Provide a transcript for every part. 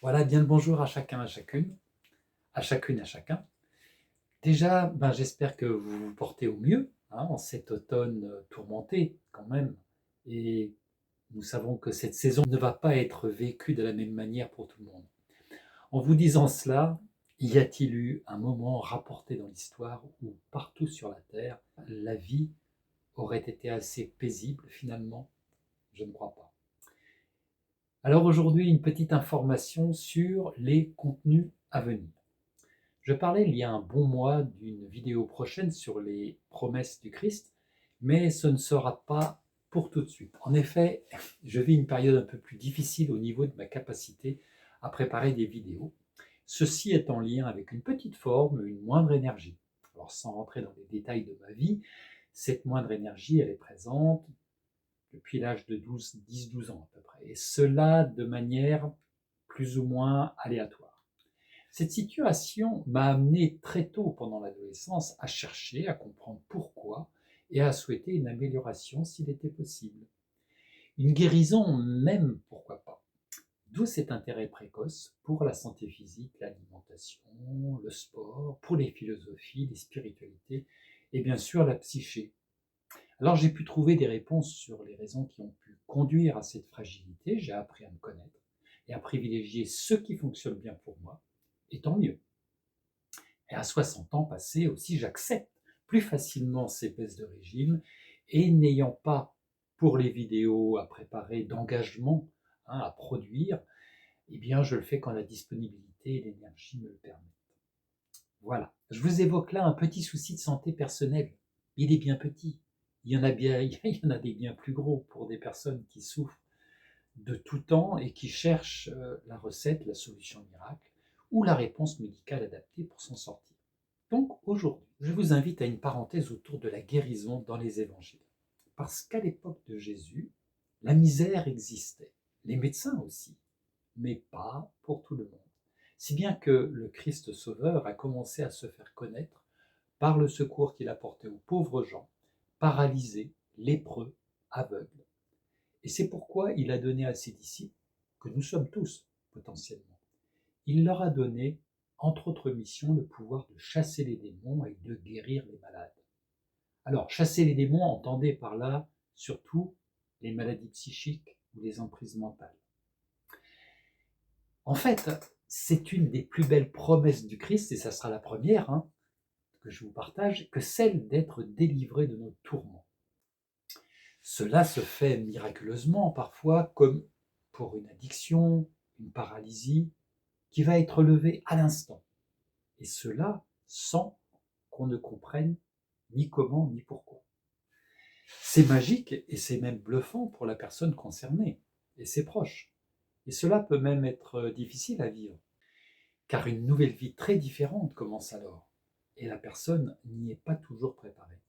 Voilà, bien le bonjour à chacun, à chacune, à chacun. Déjà, j'espère que vous vous portez au mieux en cet automne tourmenté quand même. Et nous savons que cette saison ne va pas être vécue de la même manière pour tout le monde. En vous disant cela, y a-t-il eu un moment rapporté dans l'histoire où partout sur la Terre, la vie aurait été assez paisible finalement? Je ne crois pas. Alors aujourd'hui, une petite information sur les contenus à venir. Je parlais il y a un bon mois d'une vidéo prochaine sur les promesses du Christ, mais ce ne sera pas pour tout de suite. En effet, je vis une période un peu plus difficile au niveau de ma capacité à préparer des vidéos. Ceci est en lien avec une petite forme, une moindre énergie. Alors sans rentrer dans les détails de ma vie, cette moindre énergie, elle est présente depuis l'âge de 10-12 ans à peu près, et cela de manière plus ou moins aléatoire. Cette situation m'a amené très tôt pendant l'adolescence à chercher, à comprendre pourquoi et à souhaiter une amélioration s'il était possible. Une guérison même, pourquoi pas. D'où cet intérêt précoce pour la santé physique, l'alimentation, le sport, pour les philosophies, les spiritualités et bien sûr la psyché. Alors j'ai pu trouver des réponses sur les raisons qui ont pu conduire à cette fragilité, j'ai appris à me connaître et à privilégier ce qui fonctionne bien pour moi, et tant mieux. Et à 60 ans passés aussi, j'accepte plus facilement ces baisses de régime et n'ayant pas pour les vidéos à préparer d'engagement à produire, eh bien je le fais quand la disponibilité et l'énergie me le permettent. Voilà, je vous évoque là un petit souci de santé personnelle. Il est bien petit. Il y en a bien, il y en a des bien plus gros pour des personnes qui souffrent de tout temps et qui cherchent la recette, la solution miracle ou la réponse médicale adaptée pour s'en sortir. Donc aujourd'hui, je vous invite à une parenthèse autour de la guérison dans les évangiles. Parce qu'à l'époque de Jésus, la misère existait, les médecins aussi, mais pas pour tout le monde. Si bien que le Christ Sauveur a commencé à se faire connaître par le secours qu'il apportait aux pauvres gens, paralysés, lépreux, aveugles. Et c'est pourquoi il a donné à ses disciples, que nous sommes tous potentiellement, il leur a donné, entre autres missions, le pouvoir de chasser les démons et de guérir les malades. Alors, chasser les démons, entendez par là surtout les maladies psychiques ou les emprises mentales. En fait, c'est une des plus belles promesses du Christ, et ça sera la première que je vous partage, que celle d'être délivré de nos tourments. Cela se fait miraculeusement parfois, comme pour une addiction, une paralysie, qui va être levée à l'instant. Et cela sans qu'on ne comprenne ni comment ni pourquoi. C'est magique et c'est même bluffant pour la personne concernée et ses proches. Et cela peut même être difficile à vivre, car une nouvelle vie très différente commence alors, et la personne n'y est pas toujours préparée.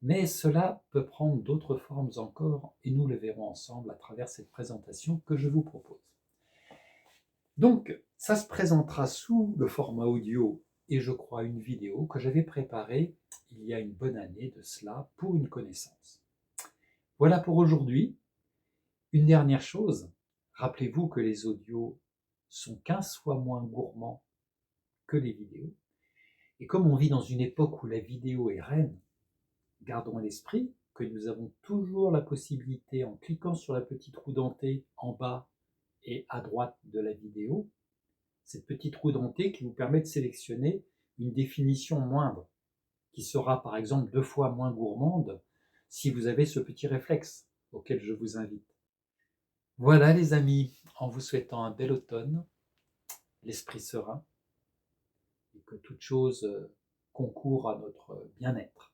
Mais cela peut prendre d'autres formes encore, et nous le verrons ensemble à travers cette présentation que je vous propose. Donc, ça se présentera sous le format audio et je crois une vidéo que j'avais préparée il y a une bonne année de cela pour une connaissance. Voilà pour aujourd'hui. Une dernière chose, rappelez-vous que les audios sont 15 fois moins gourmands que les vidéos. Et comme on vit dans une époque où la vidéo est reine, gardons à l'esprit que nous avons toujours la possibilité, en cliquant sur la petite roue dentée en bas et à droite de la vidéo, cette petite roue dentée qui vous permet de sélectionner une définition moindre, qui sera par exemple 2 fois moins gourmande si vous avez ce petit réflexe auquel je vous invite. Voilà les amis, en vous souhaitant un bel automne, l'esprit serein, et que toute chose concourt à notre bien-être.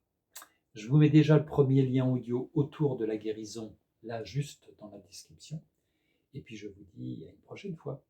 Je vous mets déjà le premier lien audio autour de la guérison, là juste dans la description, et puis je vous dis à une prochaine fois.